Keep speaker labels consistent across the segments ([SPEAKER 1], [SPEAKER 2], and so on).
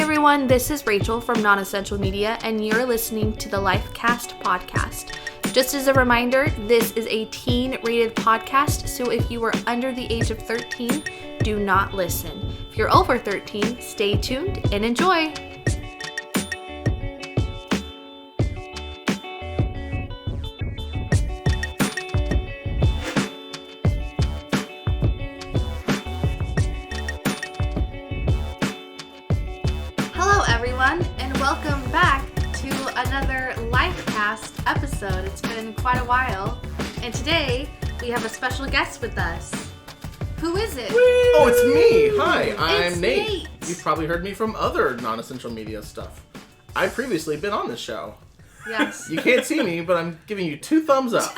[SPEAKER 1] everyone, this is Rachel from Nonessential Media, and you're listening to the Lifecast podcast. Just as a reminder, this is a teen-rated podcast, so if you are under the age of 13, do not listen. If you're over 13, stay tuned and enjoy! And welcome back to another Lifecast episode. It's been quite a while, and today we have a special guest with us. Who is it?
[SPEAKER 2] Oh, it's me! Hi, I'm
[SPEAKER 1] It's
[SPEAKER 2] Nate.
[SPEAKER 1] Nate.
[SPEAKER 2] You've probably heard me from other non-essential media stuff. I've previously been on this show.
[SPEAKER 1] Yes.
[SPEAKER 2] You can't see me, but I'm giving you 2 thumbs up.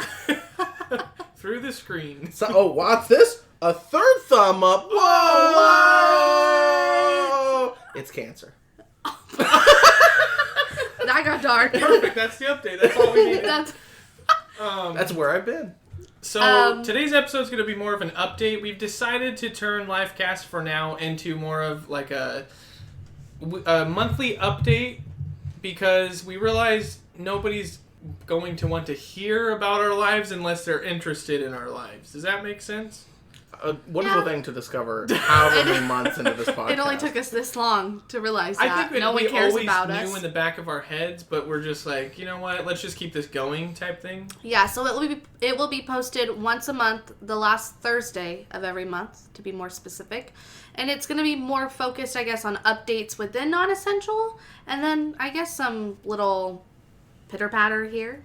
[SPEAKER 3] Through the screen.
[SPEAKER 2] So, oh, what's this? A 3rd thumb up. Whoa! It's cancer.
[SPEAKER 1] That got dark.
[SPEAKER 3] Perfect, that's the update. That's all we need.
[SPEAKER 2] That's where I've been.
[SPEAKER 3] So, today's episode is going to be more of an update. We've decided to turn Lifecast for now into more of like a monthly update because we realize nobody's going to want to hear about our lives unless they're interested in our lives. Does that make sense?
[SPEAKER 2] A wonderful thing to discover however many months into this podcast.
[SPEAKER 1] It only took us this long to realize that.
[SPEAKER 3] I think
[SPEAKER 1] no one
[SPEAKER 3] we
[SPEAKER 1] cares
[SPEAKER 3] always
[SPEAKER 1] about
[SPEAKER 3] knew
[SPEAKER 1] us.
[SPEAKER 3] in the back of our heads, but we're just like, you know what? Let's just keep this going type thing.
[SPEAKER 1] Yeah, so it will be posted once a month, the last Thursday of every month, to be more specific. And it's going to be more focused, I guess, on updates within Non-Essential, and then, I guess, some little pitter-patter here.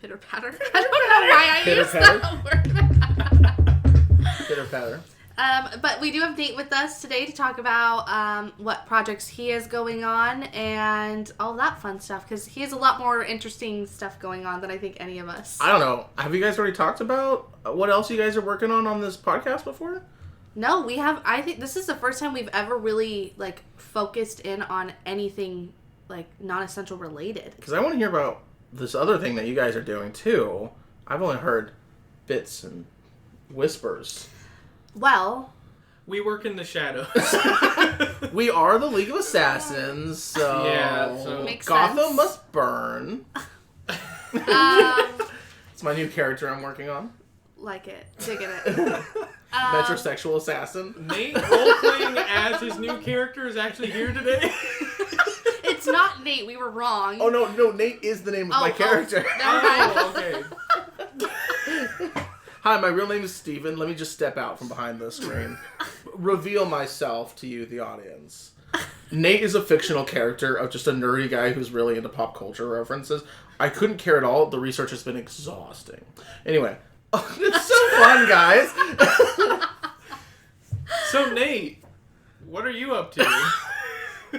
[SPEAKER 1] Pitter-patter? I don't know why I used that word.
[SPEAKER 2] Pitter-patter.
[SPEAKER 1] But we do have Nate with us today to talk about what projects he has going on and all that fun stuff, because he has a lot more interesting stuff going on than I think any of us.
[SPEAKER 2] I don't know. Have you guys already talked about what else you guys are working on this podcast before?
[SPEAKER 1] No, we have. I think this is the first time we've ever really focused in on anything non-essential related.
[SPEAKER 2] Because I want to hear about this other thing that you guys are doing too. I've only heard bits and whispers.
[SPEAKER 1] Well,
[SPEAKER 3] We work in the shadows.
[SPEAKER 2] We are the League of Assassins, so,
[SPEAKER 3] Yeah, so-
[SPEAKER 1] Makes
[SPEAKER 2] Gotham
[SPEAKER 1] sense.
[SPEAKER 2] must burn. It's my new character I'm working on.
[SPEAKER 1] like it, digging it.
[SPEAKER 2] Metrosexual assassin.
[SPEAKER 3] Nate, role-playing as his new character, is actually here today.
[SPEAKER 1] It's not Nate. We were wrong.
[SPEAKER 2] Oh no, Nate is the name of my character.
[SPEAKER 1] Never mind.
[SPEAKER 3] Oh, okay.
[SPEAKER 2] Hi, my real name is Steven. Let me just step out from behind the screen. Reveal myself to you, the audience. Nate is a fictional character of just a nerdy guy who's really into pop culture references. I couldn't care at all. The research has been exhausting. Anyway, it's so fun, guys.
[SPEAKER 3] So, Nate, what are you up to?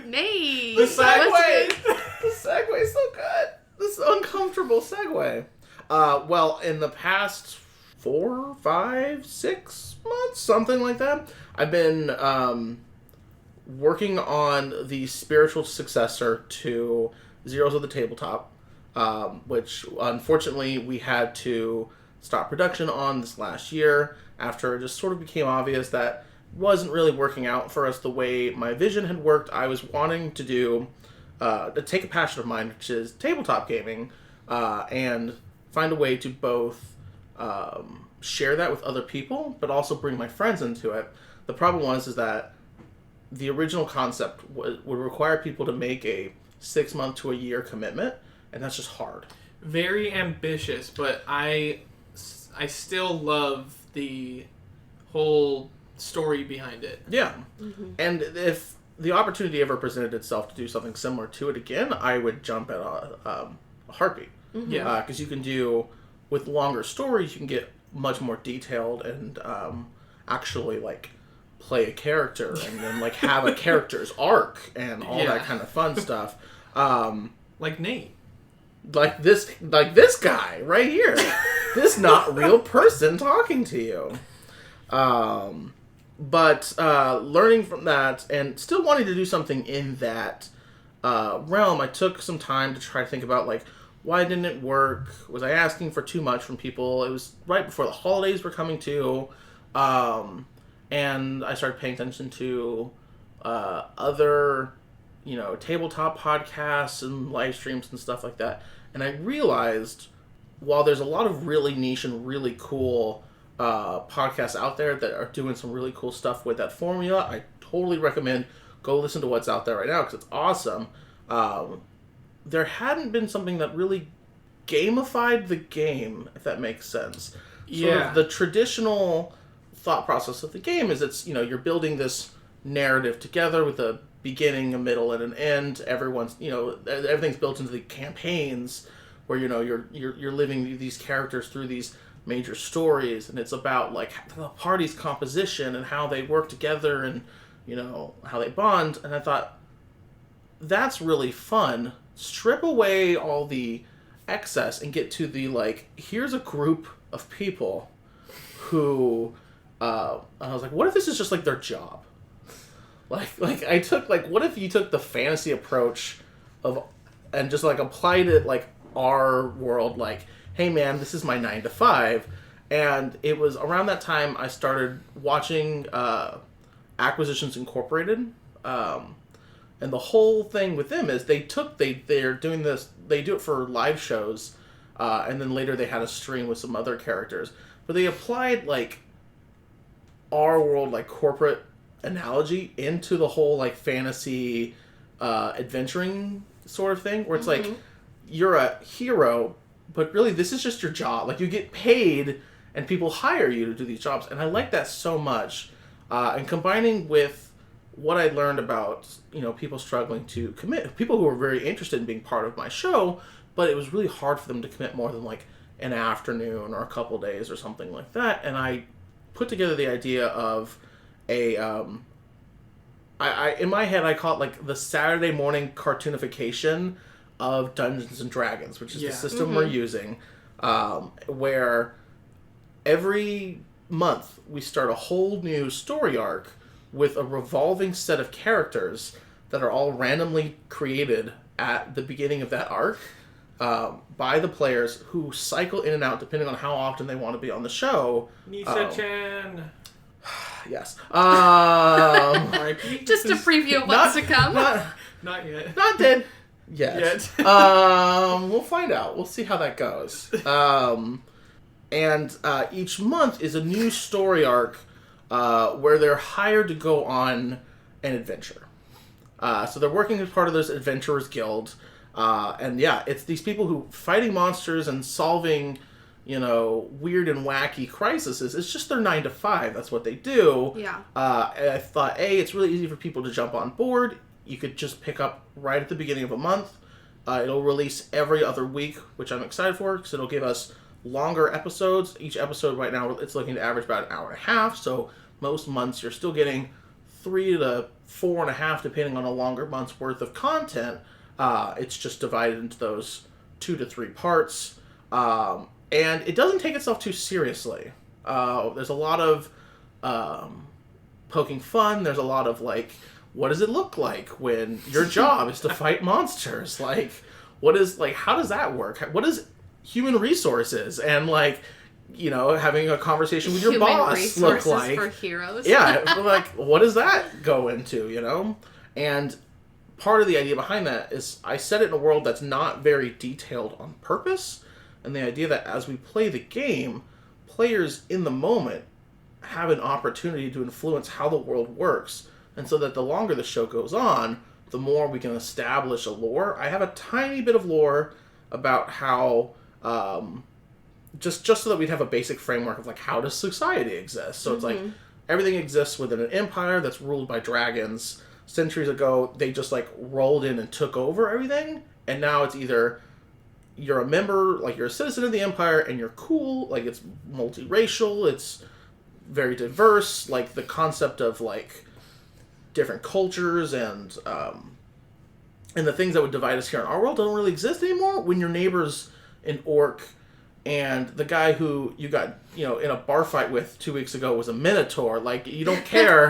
[SPEAKER 1] Nate.
[SPEAKER 2] The
[SPEAKER 1] what's
[SPEAKER 2] segue.
[SPEAKER 1] good?
[SPEAKER 2] The segue's so good. This uncomfortable segue. Well, in the past 4, 5, 6 months, something like that, I've been working on the spiritual successor to Zeros of the Tabletop, which unfortunately we had to stop production on this last year after it just sort of became obvious that it wasn't really working out for us the way my vision had worked. I was wanting to do, to take a passion of mine, which is tabletop gaming, and find a way to both share that with other people, but also bring my friends into it. The problem is that the original concept would require people to make a 6 month to a year commitment, and that's just hard.
[SPEAKER 3] Very ambitious, but I still love the whole story behind it.
[SPEAKER 2] Yeah. Mm-hmm. And if the opportunity ever presented itself to do something similar to it again, I would jump at a heartbeat.
[SPEAKER 3] Mm-hmm. Yeah.
[SPEAKER 2] Because you can do, with longer stories, you can get much more detailed and actually play a character and then have a character's arc and all that kind of fun stuff.
[SPEAKER 3] Like Nate.
[SPEAKER 2] Like this guy right here. This not real person talking to you. But learning from that and still wanting to do something in that realm, I took some time to try to think about why didn't it work? Was I asking for too much from people? It was right before the holidays were coming to, and I started paying attention to other tabletop podcasts and live streams and stuff like that. And I realized, while there's a lot of really niche and really cool podcasts out there that are doing some really cool stuff with that formula, I totally recommend go listen to what's out there right now because it's awesome. There hadn't been something that really gamified the game, if that makes sense. Sort of the traditional thought process of the game is you're building this narrative together with a beginning, a middle, and an end. Everything's built into the campaigns where you're living these characters through these major stories, and it's about like the party's composition and how they work together and how they bond. And I thought, that's really fun. Strip away all the excess and get to the here's a group of people who I was like, what if this is just their job? I took what if you took the fantasy approach and just applied it our world, hey man, this is my 9 to 5. And it was around that time I started watching Acquisitions Incorporated, and the whole thing with them is they're doing this, they do it for live shows, and then later they had a stream with some other characters, but they applied our world corporate analogy into the whole fantasy adventuring sort of thing, where it's you're a hero, but really this is just your job. You get paid and people hire you to do these jobs, and I like that so much. And combining with what I learned about people struggling to commit, people who were very interested in being part of my show, but it was really hard for them to commit more than an afternoon or a couple days or something like that. And I put together the idea of a I in my head I call it the Saturday morning cartoonification of Dungeons and Dragons, which is the system we're using, where every month we start a whole new story arc with a revolving set of characters that are all randomly created at the beginning of that arc by the players, who cycle in and out depending on how often they want to be on the show.
[SPEAKER 3] Nisa-chan.
[SPEAKER 2] Yes.
[SPEAKER 1] Just a preview of what's to come.
[SPEAKER 3] Not yet.
[SPEAKER 2] Not dead yet. We'll find out. We'll see how that goes. And each month is a new story arc where they're hired to go on an adventure. So they're working as part of this Adventurers Guild. And it's these people who fighting monsters and solving weird and wacky crises. It's just their 9 to 5. That's what they do.
[SPEAKER 1] Yeah.
[SPEAKER 2] And I thought, it's really easy for people to jump on board. You could just pick up right at the beginning of a month. It'll release every other week, which I'm excited for, because it'll give us longer episodes. Each episode right now, it's looking to average about an hour and a half. So most months you're still getting 3 to 4.5, depending on a longer month's worth of content. It's just divided into those 2 to 3 parts. And it doesn't take itself too seriously. There's a lot of poking fun. There's a lot of what does it look like when your job is to fight monsters? How does that work? What is human resources and having a conversation with your
[SPEAKER 1] human
[SPEAKER 2] boss look like?
[SPEAKER 1] For heroes.
[SPEAKER 2] Yeah, what does that go into? And part of the idea behind that is I set it in a world that's not very detailed on purpose. And the idea that as we play the game, players in the moment have an opportunity to influence how the world works. And so that the longer the show goes on, the more we can establish a lore. I have a tiny bit of lore about how, just so that we'd have a basic framework of how does society exist. So it's everything exists within an empire that's ruled by dragons. Centuries ago, they just rolled in and took over everything. And now it's either you're a member, you're a citizen of the empire, and you're cool, it's multiracial, it's very diverse, the concept of, different cultures and the things that would divide us here in our world don't really exist anymore. When your neighbor's an orc, and the guy who you got, in a bar fight with 2 weeks ago was a minotaur, you don't care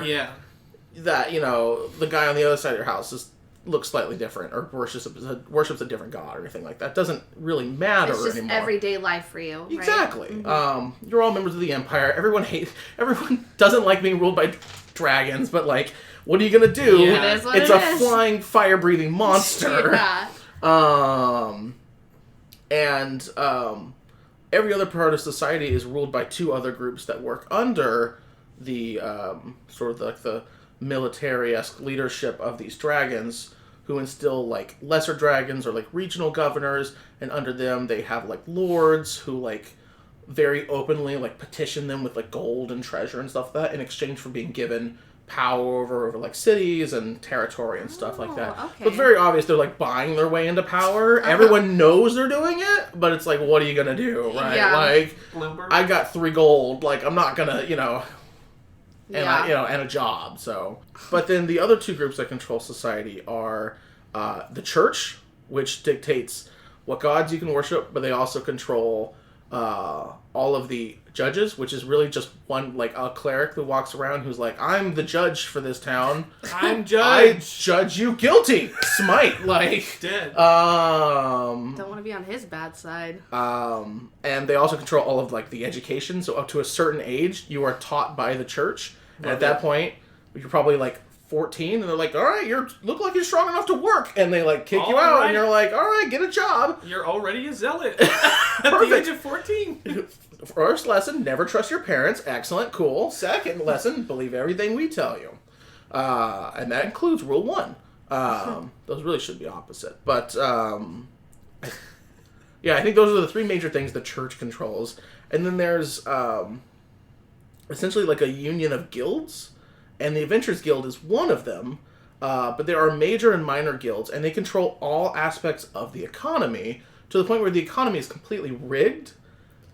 [SPEAKER 2] that, the guy on the other side of your house looks slightly different or worships a different god or anything like that. Doesn't really matter anymore.
[SPEAKER 1] It's just everyday life for you, right?
[SPEAKER 2] Exactly. You're all members of the empire. Everyone doesn't like being ruled by dragons, but What are you gonna do?
[SPEAKER 3] Yeah.
[SPEAKER 1] It is what
[SPEAKER 2] It's
[SPEAKER 1] it
[SPEAKER 2] a
[SPEAKER 1] is.
[SPEAKER 2] flying, fire-breathing monster.
[SPEAKER 1] Yeah.
[SPEAKER 2] Every other part of society is ruled by two other groups that work under the sort of like the military-esque leadership of these dragons, who instill like lesser dragons or like regional governors, and under them they have like lords who like very openly like petition them with like gold and treasure and stuff like that in exchange for being given power over like cities and territory and stuff like that.
[SPEAKER 1] okay.
[SPEAKER 2] So it's very obvious they're like buying their way into power. Everyone knows they're doing it, but it's like, what are you gonna do, right?
[SPEAKER 1] Yeah.
[SPEAKER 2] Like,
[SPEAKER 3] Bloomberg.
[SPEAKER 2] I got 3 gold. Like, I'm not gonna, and
[SPEAKER 1] Yeah.
[SPEAKER 2] and a job. So, but then the other two groups that control society are the church, which dictates what gods you can worship, but they also control all of the judges, which is really just one, like a cleric who walks around who's like, I'm the judge for this town.
[SPEAKER 3] I'm
[SPEAKER 2] I
[SPEAKER 3] judge.
[SPEAKER 2] judge you guilty. Smite. Like,
[SPEAKER 3] Dead.
[SPEAKER 1] Don't want to be on his bad side.
[SPEAKER 2] and they also control all of like the education. So up to a certain age, you are taught by the church. And at that point, you're probably like 14, and they're like, all right, look like you're strong enough to work. And they like kick you
[SPEAKER 3] All
[SPEAKER 2] out,
[SPEAKER 3] right.
[SPEAKER 2] and you're like, all right, get a job.
[SPEAKER 3] You're already a zealot at the age of 14.
[SPEAKER 2] First lesson, never trust your parents. Excellent, cool. Second lesson, believe everything we tell you. And that includes rule 1. Those really should be opposite. But, yeah, I think those are the 3 major things the church controls. And then there's essentially like a union of guilds. And the Adventurers Guild is one of them. But there are major and minor guilds, and they control all aspects of the economy to the point where the economy is completely rigged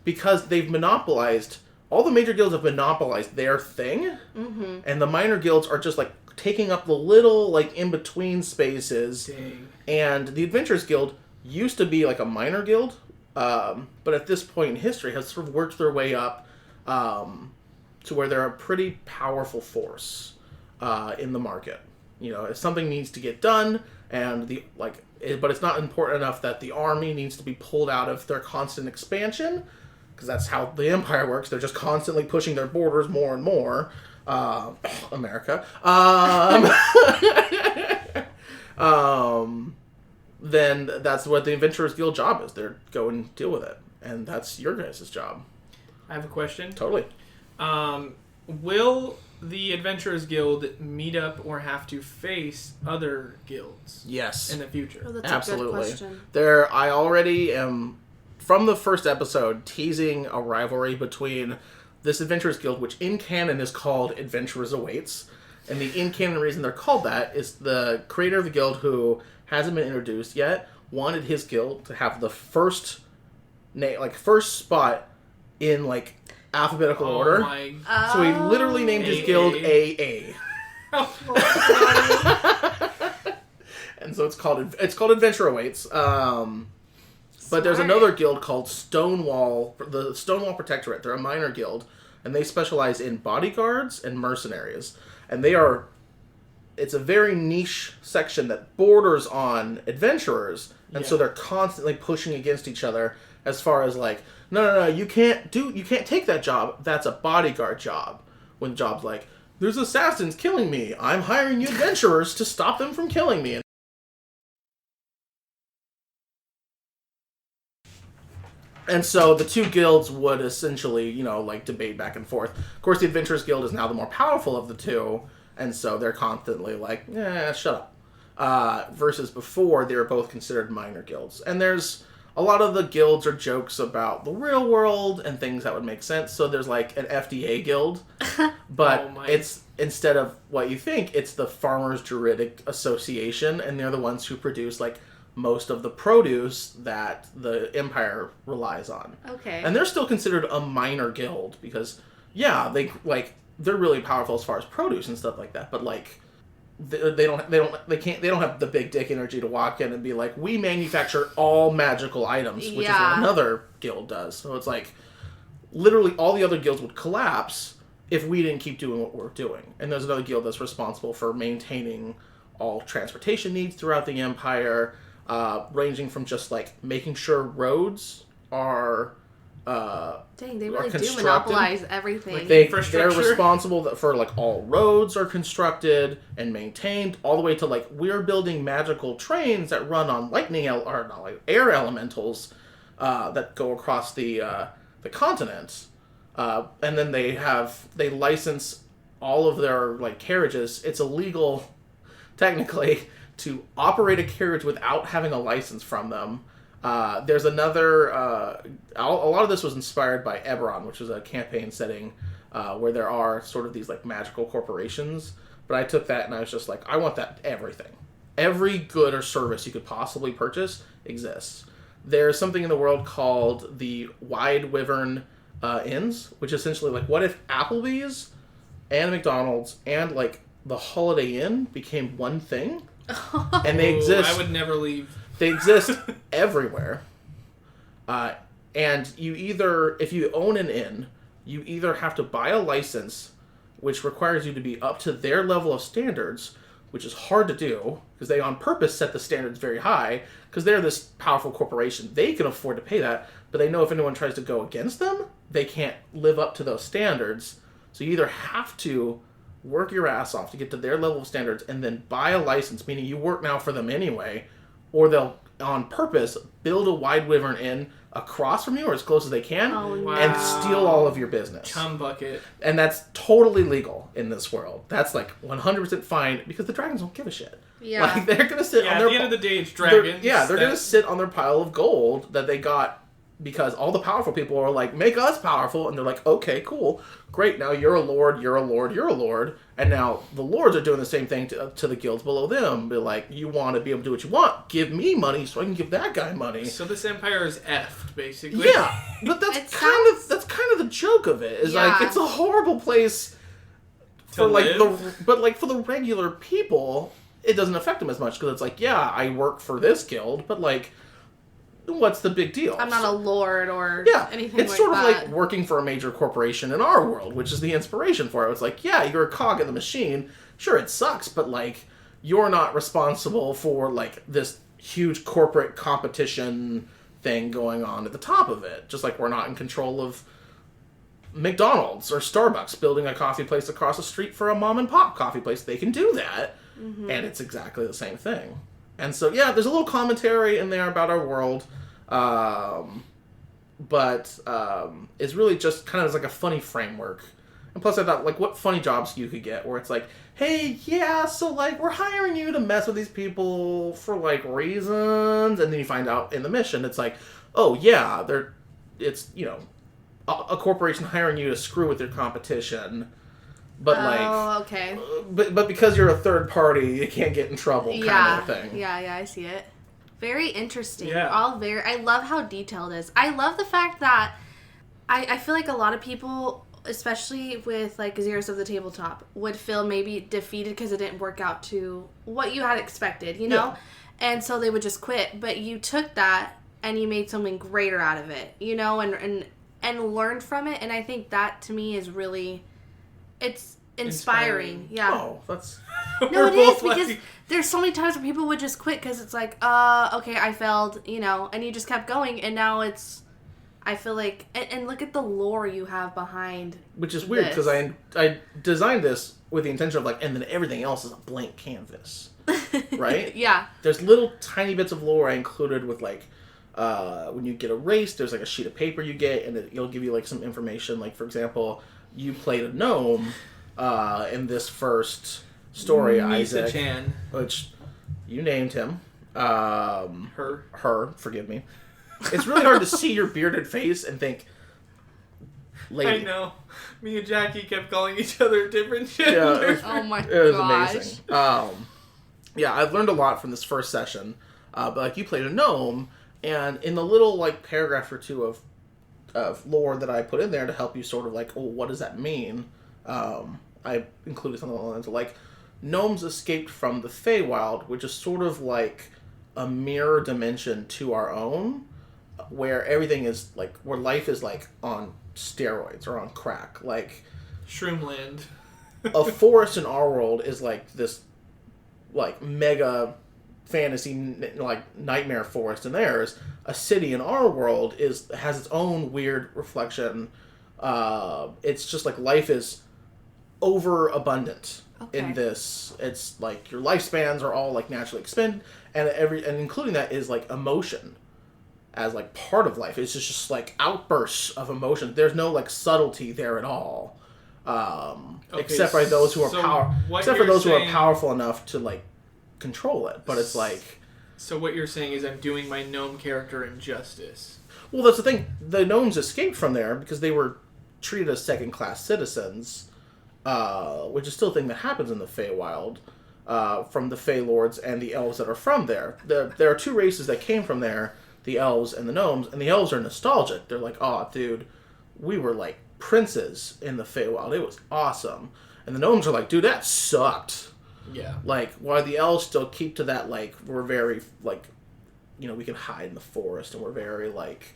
[SPEAKER 2] because they've monopolized, all the major guilds have monopolized their thing, and the minor guilds are just like taking up the little like in-between spaces.
[SPEAKER 3] Dang.
[SPEAKER 2] And the Adventurers Guild used to be like a minor guild, but at this point in history has sort of worked their way up to where they're a pretty powerful force in the market. If something needs to get done, and but it's not important enough that the army needs to be pulled out of their constant expansion, because that's how the Empire works. They're just constantly pushing their borders more and more. America. Then that's what the Adventurers Guild job is. They're go and deal with it, and that's your guys' job.
[SPEAKER 3] I have a question.
[SPEAKER 2] Totally.
[SPEAKER 3] Will the Adventurers Guild meet up or have to face other guilds
[SPEAKER 2] Yes.
[SPEAKER 3] in the future?
[SPEAKER 1] Oh, that's
[SPEAKER 2] Absolutely.
[SPEAKER 1] a good question.
[SPEAKER 2] I already am, from the first episode, teasing a rivalry between this Adventurers Guild, which in canon is called Adventurers Awaits. And the in-canon reason they're called that is the creator of the guild, who hasn't been introduced yet, wanted his guild to have the first spot in, like, alphabetical order.
[SPEAKER 3] My...
[SPEAKER 2] So he literally named his guild AA. And so it's called Adventure Awaits. But there's another guild called Stonewall, the Stonewall Protectorate. They're a minor guild, and they specialize in bodyguards and mercenaries. And it's a very niche section that borders on adventurers, and so they're constantly pushing against each other as far as like, no, you can't take that job. That's a bodyguard job. When the job's like, there's assassins killing me. I'm hiring you adventurers to stop them from killing me. And so the two guilds would essentially, debate back and forth. Of course, the Adventurers Guild is now the more powerful of the two, and so they're constantly like, shut up. Versus before, they were both considered minor guilds. And there's a lot of the guilds are jokes about the real world and things that would make sense. So there's like an FDA guild, but it's, instead of what you think, it's the Farmers Juridic Association, and they're the ones who produce like most of the produce that the Empire relies on.
[SPEAKER 1] Okay.
[SPEAKER 2] And they're still considered a minor guild because, they're really powerful as far as produce and stuff like that. But they don't have the big dick energy to walk in and be like, we manufacture all magical items, which is what another guild does. So it's like, literally all the other guilds would collapse if we didn't keep doing what we're doing. And there's another guild that's responsible for maintaining all transportation needs throughout the Empire. Ranging from just like making sure roads are
[SPEAKER 1] Dang, they
[SPEAKER 2] are
[SPEAKER 1] really do
[SPEAKER 2] constructed.
[SPEAKER 1] monopolize everything.
[SPEAKER 3] Like
[SPEAKER 2] They're responsible for like all roads are constructed and maintained, all the way to like we're building magical trains that run on or not like air elementals that go across the continent, and then they license all of their like carriages. It's illegal, technically, to operate a carriage without having a license from them. There's another. A lot of this was inspired by Eberron, which was a campaign setting where there are sort of these like magical corporations. But I took that and I was just like, I want that everything. Every good or service you could possibly purchase exists. There's something in the world called the Wide Wyvern Inns, which is essentially like, what if Applebee's and McDonald's and like the Holiday Inn became one thing, and they exist.
[SPEAKER 3] I would never leave.
[SPEAKER 2] They exist everywhere. And if you own an inn, you either have to buy a license, which requires you to be up to their level of standards, which is hard to do, because they on purpose set the standards very high, because they're this powerful corporation. They can afford to pay that, but they know if anyone tries to go against them, they can't live up to those standards. So you either have to work your ass off to get to their level of standards and then buy a license, meaning you work now for them anyway, or they'll, on purpose, build a Wide Wyvern Inn across from you or as close as they can and steal all of your business.
[SPEAKER 3] Cum bucket.
[SPEAKER 2] And that's totally legal in this world. That's like 100% fine because the dragons don't give a shit.
[SPEAKER 1] Yeah.
[SPEAKER 2] Like, they're going to sit on
[SPEAKER 3] at
[SPEAKER 2] the
[SPEAKER 3] end of the day, it's dragons.
[SPEAKER 2] They're going to sit on their pile of gold that they got because all the powerful people are like, make us powerful. And they're like, okay, cool. Great. Now you're a lord, you're a lord, you're a lord. And now the lords are doing the same thing to the guilds below them. Be like, you want to be able to do what you want. Give me money so I can give that guy money.
[SPEAKER 3] So this empire is effed, basically.
[SPEAKER 2] Yeah. But that's kind of the joke of it. Is like, it's a horrible place for like for the regular people, it doesn't affect them as much because it's like, yeah, I work for this guild, but like, what's the big deal?
[SPEAKER 1] I'm not a lord or anything like that.
[SPEAKER 2] It's sort of like working for a major corporation in our world, which is the inspiration for it. It's like, yeah, you're a cog in the machine. Sure, it sucks, but like, you're not responsible for like this huge corporate competition thing going on at the top of it. Just like we're not in control of McDonald's or Starbucks building a coffee place across the street for a mom and pop coffee place. They can do that, and it's exactly the same thing. And so, yeah, there's a little commentary in there about our world, but it's really just kind of as like a funny framework. And plus I thought, like, what funny jobs you could get where it's like, hey, yeah, so, like, we're hiring you to mess with these people for, like, reasons, and then you find out in the mission, it's like, oh, yeah, it's, you know, a corporation hiring you to screw with their competition. But
[SPEAKER 1] okay.
[SPEAKER 2] But because you're a third party, you can't get in trouble, kind of thing.
[SPEAKER 1] Yeah, I see it. Very interesting.
[SPEAKER 3] Yeah.
[SPEAKER 1] I love how detailed it is. I love the fact that I feel like a lot of people, especially with like Zeros of the Tabletop, would feel maybe defeated because it didn't work out to what you had expected, you know? Yeah. And so they would just quit. But you took that and you made something greater out of it, you know, and learned from it. And I think that to me is really... It's inspiring. Yeah.
[SPEAKER 2] Oh, that's...
[SPEAKER 1] No, it is, because there's so many times where people would just quit because it's like, okay, I failed, you know, and you just kept going, and now it's... I feel like... And look at the lore you have behind
[SPEAKER 2] which is weird, because I designed this with the intention of, like, and then everything else is a blank canvas. Right?
[SPEAKER 1] Yeah.
[SPEAKER 2] There's little tiny bits of lore I included with, like, when you get a race, there's, like, a sheet of paper you get, and it'll give you, like, some information. Like, for example... You played a gnome in this first story,
[SPEAKER 3] Misa
[SPEAKER 2] Isaac.
[SPEAKER 3] Chan.
[SPEAKER 2] Which you named him.
[SPEAKER 3] Her,
[SPEAKER 2] forgive me. It's really hard to see your bearded face and think, lady.
[SPEAKER 3] I know. Me and Jackie kept calling each other different shit.
[SPEAKER 2] Yeah,
[SPEAKER 1] oh my gosh.
[SPEAKER 2] It was amazing. Yeah, I've learned a lot from this first session. But like, you played a gnome, and in the little like paragraph or two of lore that I put in there to help you sort of like, oh, what does that mean? I included something along the lines of like, gnomes escaped from the Feywild, which is sort of like a mirror dimension to our own, where everything is like, where life is like on steroids or on crack. Like,
[SPEAKER 3] Shroomland.
[SPEAKER 2] a forest in our world is like this like mega fantasy like nightmare forest in theirs, a city in our world has its own weird reflection. It's just like life is overabundant in this. It's like your lifespans are all like naturally expended, and including that is like emotion as like part of life. It's just like outbursts of emotion. There's no like subtlety there at all, except for those who are who are powerful enough to like control it. But it's like,
[SPEAKER 3] so what you're saying is I'm doing my gnome character injustice.
[SPEAKER 2] Well, that's the thing. The gnomes escaped from there because they were treated as second-class citizens, which is still a thing that happens in the Feywild, from the Fey Lords and the elves that are from there. There are two races that came from there, the elves and the gnomes, and the elves are nostalgic. They're like, oh, dude, we were like princes in the Feywild. It was awesome. And the gnomes are like, dude, that sucked.
[SPEAKER 3] Yeah.
[SPEAKER 2] Like, while the elves still keep to that, like, we're very, like, we can hide in the forest, and we're very, like,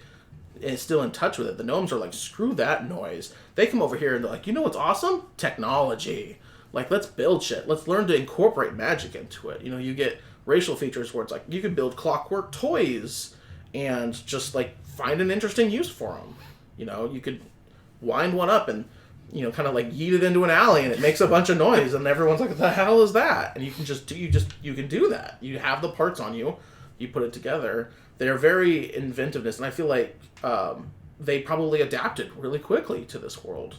[SPEAKER 2] and still in touch with it. The gnomes are like, screw that noise. They come over here and they're like, you know what's awesome? Technology. Like, let's build shit. Let's learn to incorporate magic into it. You get racial features where it's like, you can build clockwork toys and just, like, find an interesting use for them. You could wind one up and, kind of, like, yeet it into an alley and it makes a bunch of noise and everyone's like, what the hell is that? And you can do that. You have the parts on you. You put it together. They're very inventiveness, and I feel like they probably adapted really quickly to this world,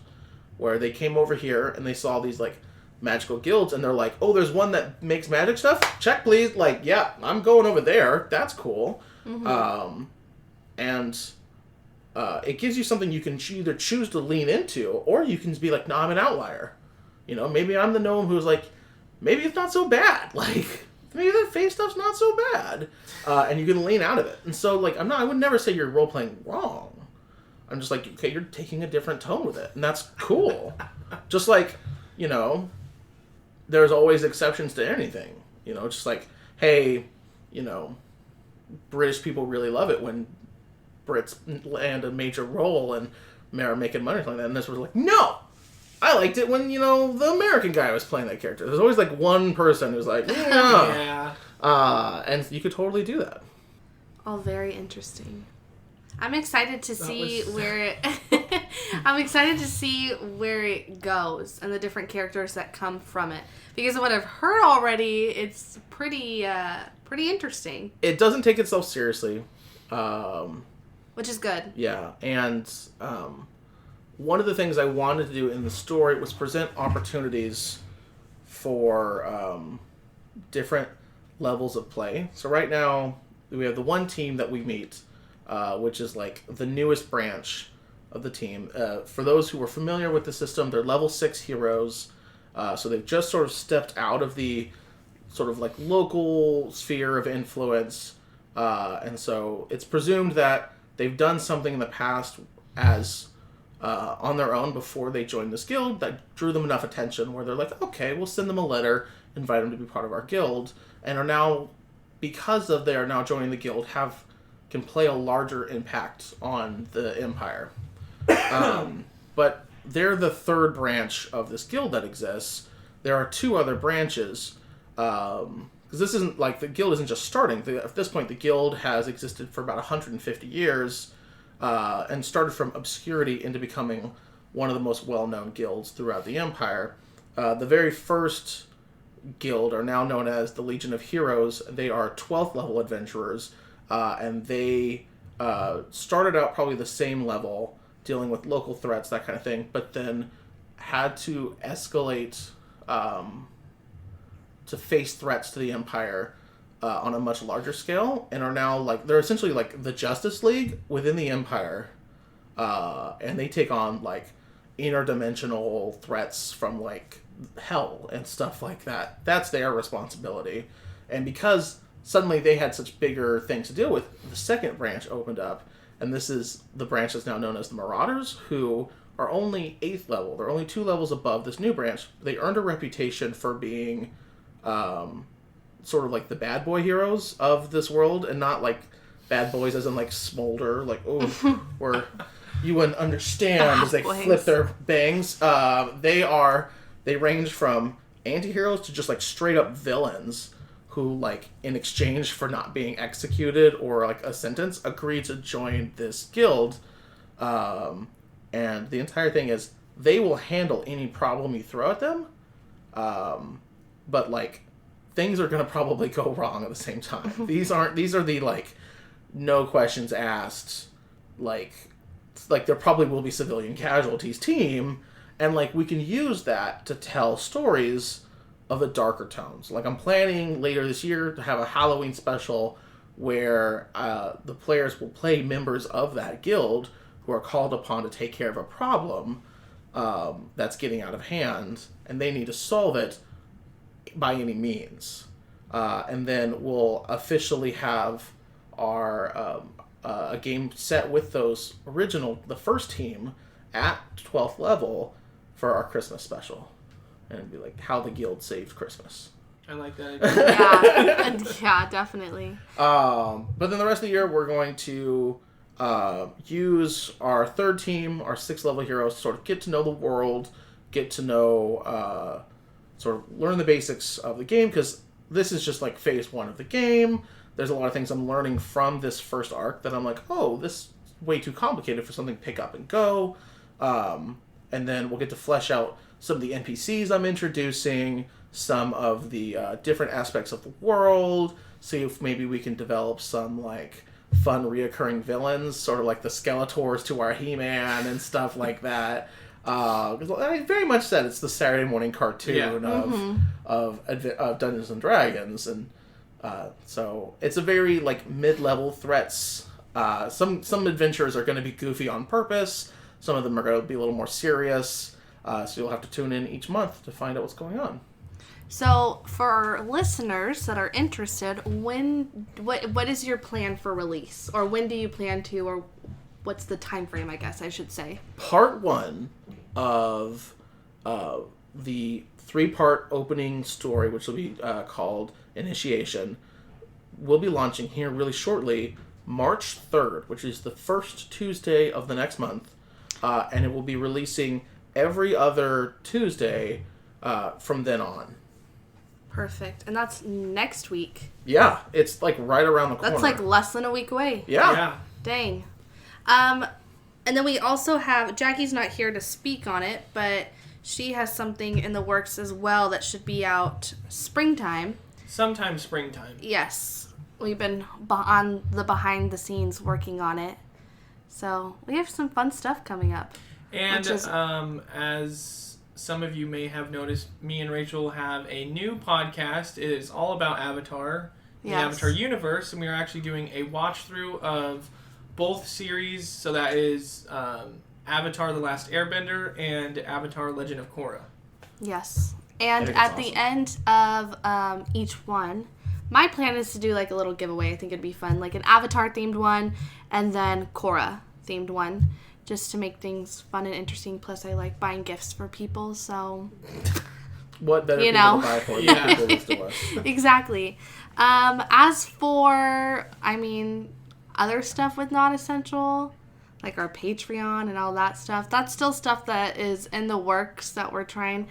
[SPEAKER 2] where they came over here and they saw these like magical guilds, and they're like, "Oh, there's one that makes magic stuff. Check, please." Like, yeah, I'm going over there. That's cool. Mm-hmm. It gives you something you can either choose to lean into, or you can be like, "No, I'm an outlier." Maybe I'm the gnome who's like, maybe it's not so bad. Like, maybe that Fey stuff's not so bad. And you can lean out of it. And so, like, I would never say you're role-playing wrong. I'm just like, okay, you're taking a different tone with it. And that's cool. Just like, there's always exceptions to anything. Just like, hey, British people really love it when Brits land a major role and are making money like that. And this was like, no! I liked it when, the American guy was playing that character. There's always, like, one person who's like, yeah. And you could totally do that.
[SPEAKER 1] All very interesting. I'm excited to see where it... I'm excited to see where it goes and the different characters that come from it. Because of what I've heard already, it's pretty interesting.
[SPEAKER 2] It doesn't take itself seriously.
[SPEAKER 1] Which is good.
[SPEAKER 2] Yeah, and... one of the things I wanted to do in the story was present opportunities for different levels of play. So right now, we have the one team that we meet, which is like the newest branch of the team. For those who are familiar with the system, they're level 6 heroes. So they've just sort of stepped out of the sort of like local sphere of influence. And so it's presumed that they've done something in the past as... on their own before they joined this guild that drew them enough attention where they're like, okay, we'll send them a letter, invite them to be part of our guild, and are now, because of they are now joining the guild, can play a larger impact on the Empire. But they're the third branch of this guild that exists. There are two other branches, because this isn't like the guild isn't just starting. At this point, the guild has existed for about 150 years. And started from obscurity into becoming one of the most well-known guilds throughout the Empire. The very first guild are now known as the Legion of Heroes. They are 12th level adventurers, and they started out probably the same level, dealing with local threats, that kind of thing, but then had to escalate to face threats to the Empire on a much larger scale, and are now like they're essentially like the Justice League within the Empire, and they take on like interdimensional threats from like hell and stuff like that. That's their responsibility, and because suddenly they had such bigger things to deal with, the second branch opened up, and this is the branch that's now known as the Marauders, who are only 8th level. They're only 2 levels above this new branch. They earned a reputation for being sort of like the bad boy heroes of this world, and not like bad boys as in like smolder, like, oh, where you wouldn't understand as they flip their bangs. They range from anti-heroes to just like straight up villains who, like, in exchange for not being executed or, like, a sentence, agree to join this guild. And the entire thing is they will handle any problem you throw at them. But, like, things are going to probably go wrong at the same time. These are the, like, no questions asked, like there probably will be civilian casualties team, and, like, we can use that to tell stories of the darker tones. Like, I'm planning later this year to have a Halloween special where the players will play members of that guild who are called upon to take care of a problem that's getting out of hand, and they need to solve it by any means. And then we'll officially have our a game set with the first team at 12th level for our Christmas special. And it'd be like how the guild saved Christmas.
[SPEAKER 3] I like that
[SPEAKER 1] idea. Yeah, definitely.
[SPEAKER 2] But then the rest of the year, we're going to use our third team, our 6th level heroes, to sort of get to know the world, get to know, sort of learn the basics of the game, because this is just like phase 1 of the game. There's a lot of things I'm learning from this first arc that I'm like, oh, this is way too complicated for something to pick up and go. And then we'll get to flesh out some of the NPCs I'm introducing, some of the different aspects of the world, see if maybe we can develop some, like, fun reoccurring villains, sort of like the Skeletors to our He-Man and stuff like that. I very much said it's the Saturday morning cartoon of Dungeons and Dragons, and so it's a very, like, mid-level threats. Some adventures are going to be goofy on purpose. Some of them are going to be a little more serious. So you'll have to tune in each month to find out what's going on.
[SPEAKER 1] So, for listeners that are interested, what is your plan for release? Or when do you plan to, or what's the time frame, I guess I should say?
[SPEAKER 2] Part 1 of the 3-part opening story, which will be called Initiation, will be launching here really shortly, March 3rd, which is the first Tuesday of the next month. And it will be releasing every other Tuesday from then on.
[SPEAKER 1] Perfect. And that's next week.
[SPEAKER 2] Yeah, it's, like, right around the corner.
[SPEAKER 1] That's, like, less than a week away.
[SPEAKER 2] Yeah.
[SPEAKER 1] Dang. And then we also have, Jackie's not here to speak on it, but she has something in the works as well that should be out springtime.
[SPEAKER 3] Sometime springtime.
[SPEAKER 1] Yes. We've been on the behind the scenes working on it. So we have some fun stuff coming up.
[SPEAKER 3] And as some of you may have noticed, me and Rachel have a new podcast. It is all about Avatar, the Avatar universe, and we are actually doing a watch through of both series. So that is Avatar: The Last Airbender and Avatar: Legend of Korra.
[SPEAKER 1] Yes. And at the end of each one, my plan is to do, like, a little giveaway. I think it'd be fun. Like an Avatar-themed one and then Korra-themed one. Just to make things fun and interesting. Plus, I like buying gifts for people, so...
[SPEAKER 2] What better people to buy for than people next to us?
[SPEAKER 1] Exactly. As for, other stuff with Nonessential, like our Patreon and all that stuff, that's still stuff that is in the works that we're trying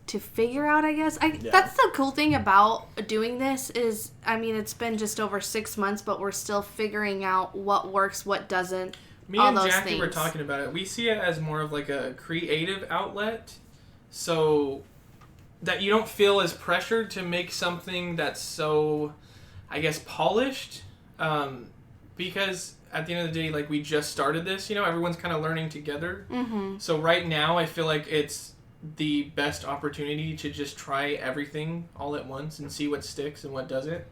[SPEAKER 1] to figure out, I guess. That's the cool thing about doing this is, it's been just over 6 months, but we're still figuring out what works, what doesn't.
[SPEAKER 3] Me and Jackie were talking about it. We see it as more of like a creative outlet, so that you don't feel as pressured to make something that's so, I guess, polished. Because at the end of the day, like, we just started this, everyone's kind of learning together. Mm-hmm. So right now, I feel like it's the best opportunity to just try everything all at once and see what sticks and what doesn't.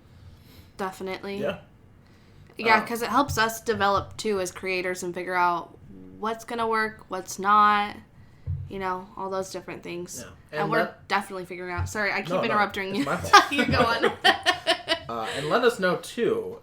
[SPEAKER 1] Definitely.
[SPEAKER 2] Yeah.
[SPEAKER 1] Yeah, because it helps us develop, too, as creators and figure out what's going to work, what's not, all those different things. Yeah. And we're definitely figuring out. Sorry, I keep interrupting you. You go on.
[SPEAKER 2] And let us know, too.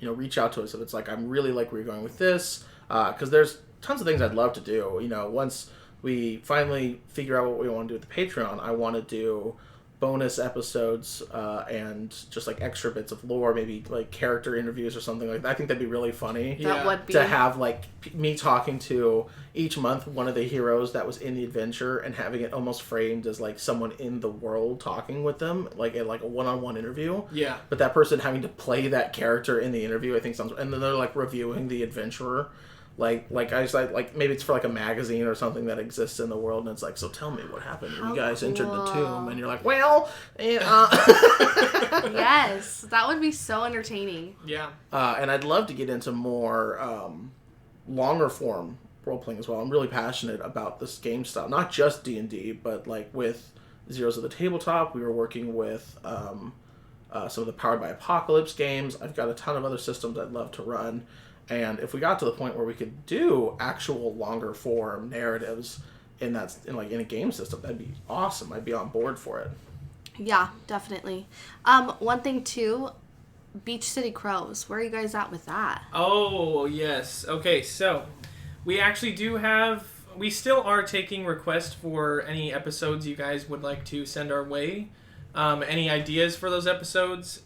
[SPEAKER 2] Reach out to us if it's like, I'm really like where you're going with this. Because there's tons of things I'd love to do. Once we finally figure out what we want to do with the Patreon, I want to do bonus episodes and just like extra bits of lore, maybe like character interviews or something like that. I think that'd be really funny.
[SPEAKER 1] That would be.
[SPEAKER 2] To have like me talking to each month one of the heroes that was in the adventure and having it almost framed as like someone in the world talking with them, like a one-on-one interview.
[SPEAKER 3] Yeah.
[SPEAKER 2] But that person having to play that character in the interview, I think sounds. And then they're like reviewing the adventurer. Like I just like maybe it's for like a magazine or something that exists in the world, and it's like, so tell me what happened when you guys entered the tomb, and you're like, well,
[SPEAKER 1] yes, that would be so entertaining.
[SPEAKER 3] Yeah.
[SPEAKER 2] And I'd love to get into more longer form role playing as well. I'm really passionate about this game style, not just D&D, but like with Zeros of the Tabletop, we were working with some of the Powered by Apocalypse games. I've got a ton of other systems I'd love to run. And if we got to the point where we could do actual longer form narratives in a game system, that'd be awesome. I'd be on board for it.
[SPEAKER 1] Yeah, definitely. One thing too, Beach City Crows. Where are you guys at with that?
[SPEAKER 3] Oh, yes. Okay, so we actually we still are taking requests for any episodes you guys would like to send our way. Any ideas for those episodes?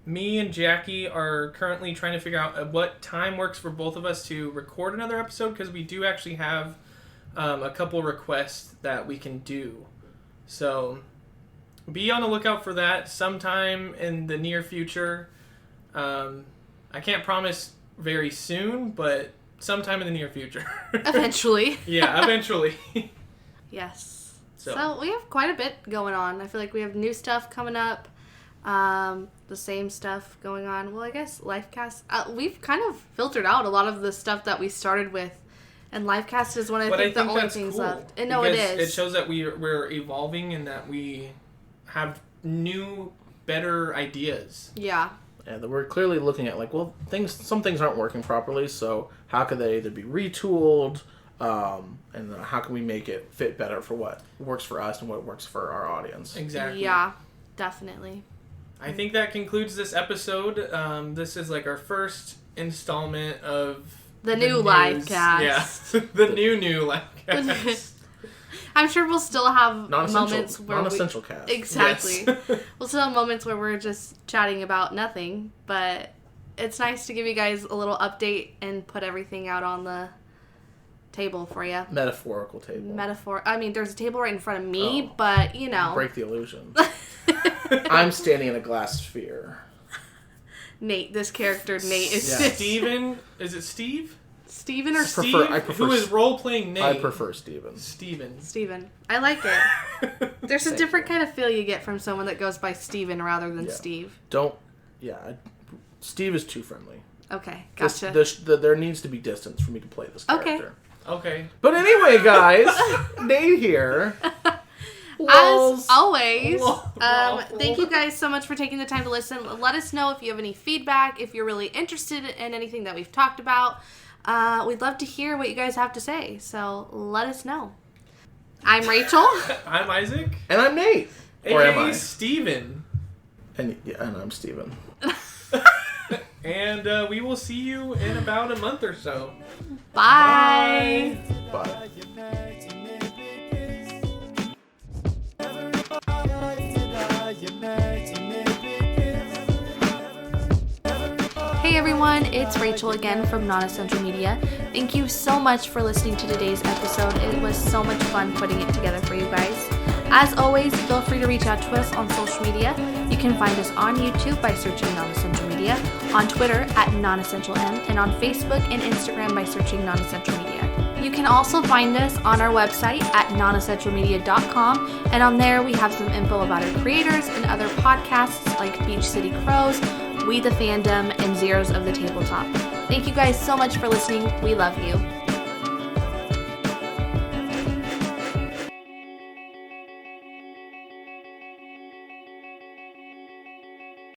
[SPEAKER 3] Me and Jackie are currently trying to figure out what time works for both of us to record another episode, because we do actually have a couple requests that we can do. So be on the lookout for that sometime in the near future. I can't promise very soon, but sometime in the near future.
[SPEAKER 1] Eventually.
[SPEAKER 3] Yeah, eventually.
[SPEAKER 1] Yes.
[SPEAKER 3] So
[SPEAKER 1] we have quite a bit going on. I feel like we have new stuff coming up. The same stuff going on. Well, I guess Lifecast, we've kind of filtered out a lot of the stuff that we started with, and Lifecast is one of the only things
[SPEAKER 3] cool,
[SPEAKER 1] left. And no, it is.
[SPEAKER 3] It shows that we're evolving and that we have new, better ideas.
[SPEAKER 1] Yeah.
[SPEAKER 2] And we're clearly looking at like, well, some things aren't working properly, so how could they either be retooled, and how can we make it fit better for what works for us and what works for our audience?
[SPEAKER 3] Exactly.
[SPEAKER 1] Yeah, definitely.
[SPEAKER 3] I think that concludes this episode. This is like our first installment of
[SPEAKER 1] the new Lifecast.
[SPEAKER 3] Yeah, the new Lifecast.
[SPEAKER 1] I'm sure we'll still have moments where
[SPEAKER 2] Nonessential cast.
[SPEAKER 1] Exactly.
[SPEAKER 3] Yes.
[SPEAKER 1] We'll still have moments where we're just chatting about nothing, but it's nice to give you guys a little update and put everything out on the table for you.
[SPEAKER 2] Metaphorical table.
[SPEAKER 1] I mean, there's a table right in front of me, but you know.
[SPEAKER 2] Break the illusion. I'm standing in a glass sphere.
[SPEAKER 1] Nate, this character Nate is
[SPEAKER 3] Steven. Is it Steve?
[SPEAKER 1] Steven or
[SPEAKER 3] Steve?
[SPEAKER 2] I prefer
[SPEAKER 3] who is role playing Nate?
[SPEAKER 2] I prefer Steven.
[SPEAKER 1] Steven. I like it. There's a different kind of feel you get from someone that goes by Steven rather than Steve.
[SPEAKER 2] Steve is too friendly.
[SPEAKER 1] Okay, gotcha.
[SPEAKER 2] There needs to be distance for me to play this character.
[SPEAKER 3] Okay.
[SPEAKER 2] But anyway, guys, Nate here.
[SPEAKER 1] As always, thank you guys so much for taking the time to listen. Let us know if you have any feedback, if you're really interested in anything that we've talked about. We'd love to hear what you guys have to say, so let us know. I'm Rachel.
[SPEAKER 3] I'm Isaac.
[SPEAKER 2] And I'm Nate. Or am I?
[SPEAKER 3] Steven.
[SPEAKER 2] And I'm Steven.
[SPEAKER 3] And we will see you in about a month or so.
[SPEAKER 1] Bye.
[SPEAKER 2] Bye.
[SPEAKER 1] Hey everyone, it's Rachel again from Nonessential Media. Thank you so much for listening to today's episode. It was so much fun putting it together for you guys. As always, feel free to reach out to us on social media. You can find us on YouTube by searching Nonessential Media, on Twitter at NonessentialM, and on Facebook and Instagram by searching Nonessential Media. You can also find us on our website at nonessentialmedia.com, and on there we have some info about our creators and other podcasts like Beach City Crows, We the Fandom, and Zeros of the Tabletop. Thank you guys so much for listening. We love you.